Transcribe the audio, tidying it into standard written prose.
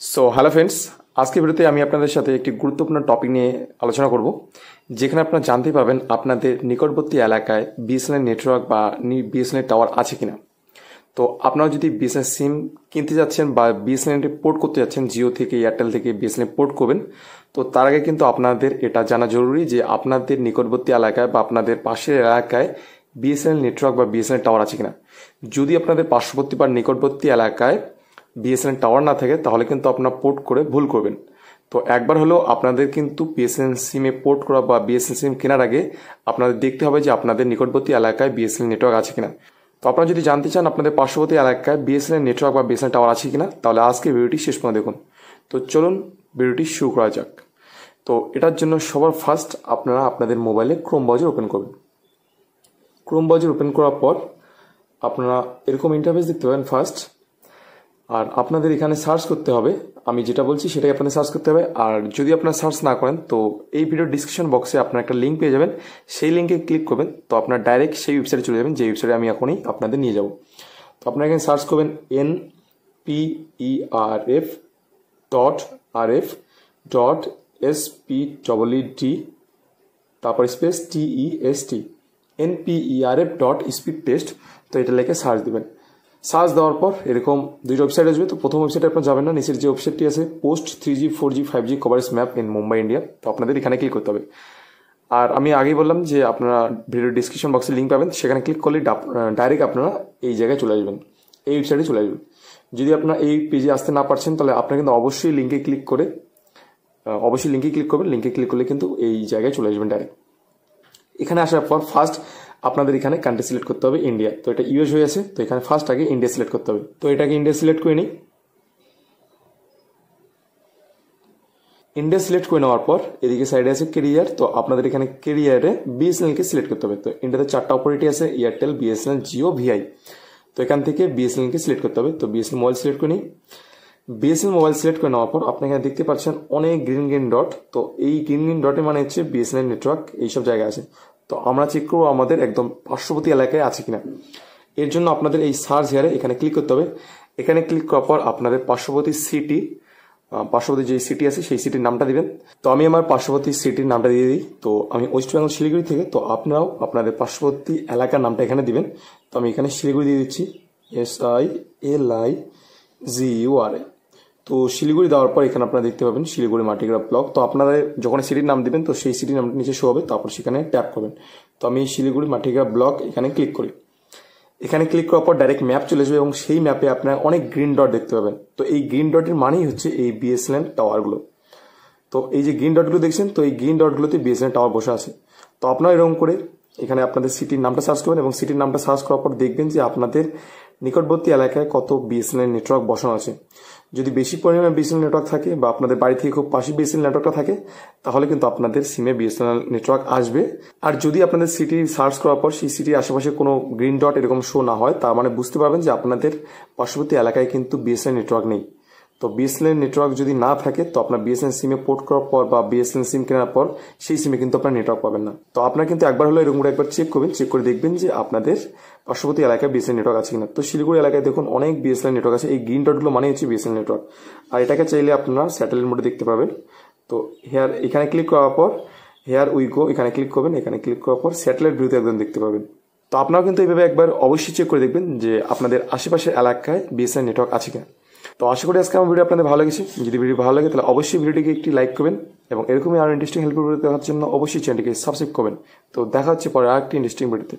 Hello friends, আজকে ভিডিওতে আমি আপনাদের সাথে একটি গুরুত্বপূর্ণ টপিক নিয়ে আলোচনা করব, যেখানে আপনারা জানতে পারবেন আপনাদের নিকটবর্তী এলাকায় বিএসএনএল নেটওয়ার্ক বা বিএসএনএল টাওয়ার আছে কিনা। তো আপনারা যদি বিএসএনএল সিম কিনতে যাচ্ছেন বা বিএসএনএল পোর্ট করতে যাচ্ছেন, জিও থেকে এয়ারটেল থেকে বিএসএনএল পোর্ট করবেন, তো তার আগে কিন্তু আপনাদের এটা জানা জরুরি যে আপনাদের নিকটবর্তী এলাকায় বা আপনাদের পাশের এলাকায় বিএসএনএল নেটওয়ার্ক বা বিএসএনএল টাওয়ার আছে কিনা। যদি আপনাদের পার্শ্ববর্তী বা নিকটবর্তী এলাকায় বিএসএনএল টাওয়ার না থাকে, তাহলে কিন্তু আপনারা পোর্ট করে ভুল করবেন। তো একবার হলেও আপনাদের কিন্তু বিএসএনএল সিমে পোর্ট করা বা বিএসএনএল সিম কেনার আগে আপনাদের দেখতে হবে যে আপনাদের নিকটবর্তী এলাকায় বিএসএনএল নেটওয়ার্ক আছে কিনা। তো আপনারা যদি জানতে চান আপনাদের পার্শ্ববর্তী এলাকায় বিএসএনএল নেটওয়ার্ক বা বিএসএনএল টাওয়ার আছে কিনা, তাহলে আজকে ভিডিওটি শেষ পর্যন্ত দেখুন। তো চলুন ভিডিওটি শুরু করা যাক। তো এটার জন্য সবার ফার্স্ট আপনারা আপনাদের মোবাইলে ক্রোম ব্রাউজার ওপেন করবেন। ক্রোম ব্রাউজার ওপেন করার পর আপনারা এরকম ইন্টারফেস দেখতে পাবেন ফার্স্ট। আর আপনাদের এখানে সার্চ করতে হবে, আমি যেটা বলছি সেটাই আপনাদের সার্চ করতে হবে। আর যদি আপনারা সার্চ না করেন, তো এই ভিডিও ডিসক্রিপশন বক্সে আপনার একটা লিঙ্ক পেয়ে যাবেন, সেই লিঙ্কে ক্লিক করবেন, তো আপনার ডাইরেক্ট সেই ওয়েবসাইটে চলে যাবেন, যে ওয়েবসাইটে আমি এখনই আপনাদের নিয়ে যাব। তো আপনারা এখানে সার্চ করবেন nperf.rf.speed তারপর স্পেস TEST nperf.speedtest। তো এটা লিখে সার্চ দিবেন। সার্চ দেওয়ার পর এরকম দুইটা ওয়েবসাইট আসবে। তো প্রথম ওয়েবসাইটে আপনারা যাবেন না, নিচের যে ওয়েবসাইটটি আছে post 3G 4G 5G coverage map in Mumbai India, তো আপনাদের এখানে ক্লিক করতে হবে। আর আমি আগেই বললাম যে আপনারা ভিডিও ডিসক্রিপশন বক্সে লিঙ্ক পাবেন, সেখানে ক্লিক করলে ডাইরেক্ট আপনারা এই জায়গায় চলে আসবেন, এই ওয়েবসাইটে চলে আসবেন। যদি আপনারা এই পেজে আসতে না পারছেন, তাহলে আপনারা কিন্তু অবশ্যই লিঙ্কে ক্লিক করবেন। লিঙ্কে ক্লিক করলে কিন্তু এই জায়গায় চলে আসবেন ডাইরেক্ট। এখানে আসার পর ফার্স্ট আপনাদের এখানে কান্ট্রি সিলেক্ট করতে হবে ইন্ডিয়া। তো এটা ইউএস হয়ে আছে, তো এখানে ফার্স্ট আগে ইন্ডিয়া সিলেক্ট করতে হবে। তো এটাকে ইন্ডিয়া সিলেক্ট করে নিই। ইন্ডিয়া সিলেক্ট করে নেওয়ার পর এদিকে সাইডে আছে কেরিয়ার, তো আপনাদের এখানে কেরিয়ারে বিএসএনএল কে সিলেক্ট করতে হবে। তো ইন্ডিয়াতে 4টা অপারেটর আছে, এয়ারটেল, বিএসএনএল, জিও, ভিআই। তো এখান থেকে বিএসএনএল কে সিলেক্ট করতে হবে। তো বিএসএনএল মোবাইল সিলেক্ট করে নিই। বিএসএনএল মোবাইল সিলেক্ট করে নেওয়ার পর আপনি এখানে দেখতে পাচ্ছেন অনেক গ্রিন ডট। তো এই গ্রিন ডটে মানে হচ্ছে বিএসএনএল নেটওয়ার্ক এইসব জায়গায় আছে। তো আমরা চেক করবো আমাদের একদম পার্শ্ববর্তী এলাকায় আছে কিনা। এর জন্য আপনাদের এই সার্চ হেয়ারে এখানে ক্লিক করতে হবে। এখানে ক্লিক করার পর আপনাদের পার্শ্ববর্তী যে সিটি আছে সেই সিটির নামটা দিবেন। তো আমি আমার পার্শ্ববর্তী সিটির নামটা দিয়ে দিই। তো আমি ওয়েস্ট বেঙ্গল শিলিগুড়ি থেকে, তো আপনারাও আপনাদের পার্শ্ববর্তী এলাকার নামটা এখানে দিবেন। তো আমি এখানে শিলিগুড়ি দিয়ে দিচ্ছি, SILIGURI। তো শিলিগুড়ি দেওয়ার পর এখানে আপনারা দেখতে পাবেন শিলিগুড়ি মাটিগ্রাম ব্লক। তো আপনারা যখন সিটির নাম দিবেন, তো সেই সিটির নামটা নিচে শো হবে, তারপর সেখানে ট্যাপ করবেন। তো আমি শিলিগুড়ি মাটিগ্রাম ব্লক এখানে ক্লিক করি। এখানে ক্লিক করার পর ডাইরেক্ট ম্যাপ চলে আসবে এবং সেই ম্যাপে আপনারা অনেক গ্রিন ডট দেখতে পাবেন। তো এই গ্রিন ডটের মানেই হচ্ছে এই বিএসএনএল টাওয়ারগুলো। তো এই যে গ্রিন ডটগুলো দেখছেন, তো এই গ্রিন ডটগুলোতে বিএসএনএল টাওয়ার বসে আছে। তো আপনারা এরকম করে এখানে আপনাদের সিটির নামটা সার্চ করবেন এবং সিটির নামটা সার্চ করার পর দেখবেন যে আপনাদের নিকটবর্তী এলাকায় কত বিএসএনএল নেটওয়ার্ক বসানো আছে। যদি বেশি পরিমাণে বিএসএনএল নেটওয়ার্ক থাকে বা আপনাদের বাড়ি থেকে খুব পাশে বিএসএনএল নেটওয়ার্কটা থাকে, তাহলে কিন্তু আপনাদের সিমে বিএসএনএল নেটওয়ার্ক আসবে। আর যদি আপনাদের সিটি সার্চ করার পর সেই সিটির আশেপাশে কোনো গ্রিন ডট এরকম শো না হয়, তার মানে বুঝতে পারবেন যে আপনাদের পার্শ্ববর্তী এলাকায় কিন্তু বিএসএনএল নেটওয়ার্ক নেই। তো বিএসএনএল নেটওয়ার্ক যদি না থাকে, তো আপনার বিএসএনএল সিমে পোর্ট করার পর বা বিএসএনএল সিম কেনার পর সেই সিমে কিন্তু আপনার নেটওয়ার্ক পাবেন না। তো আপনারা কিন্তু একবার হলো এরকম করে একবার চেক করবেন, চেক করে দেখবেন যে আপনাদের পার্শ্ববর্তী এলাকায় বিএসএনএল নেটওয়ার্ক আছে কিনা। তো শিলিগুড়ি এলাকায় দেখুন অনেক বিএসএনএল নেটওয়ার্ক আছে, এই গ্রিন ডটগুলো মানে হচ্ছে বিএসএনএল নেটওয়ার্ক। আর এটাকে চাইলে আপনারা স্যাটেলাইট মোডে দেখতে পাবেন। তো এখানে ক্লিক করার পর হেয়ার উই গো এখানে ক্লিক করবেন। এখানে ক্লিক করার পর স্যাটেলাইট ভিউতে একদম দেখতে পাবেন। তো আপনারাও কিন্তু এইভাবে একবার অবশ্যই চেক করে দেখবেন যে আপনাদের আশেপাশের এলাকায় বিএসএনএল নেটওয়ার্ক আছে কিনা। তো আশা করি আজকে আমার ভিডিও আপনাদের ভালো লেগেছে। যদি ভিডিও ভালো লাগে তাহলে অবশ্যই ভিডিওটিকে একটি লাইক করবেন এবং এরকমই আরো ইন্টারেস্টিং হেল্পফুল ভিডিও দেখার জন্য অবশ্যই চ্যানেলটিকে সাবস্ক্রাইব করবেন। তো দেখা হচ্ছে পরে আরেকটি ইন্টারেস্টিং ভিডিওতে।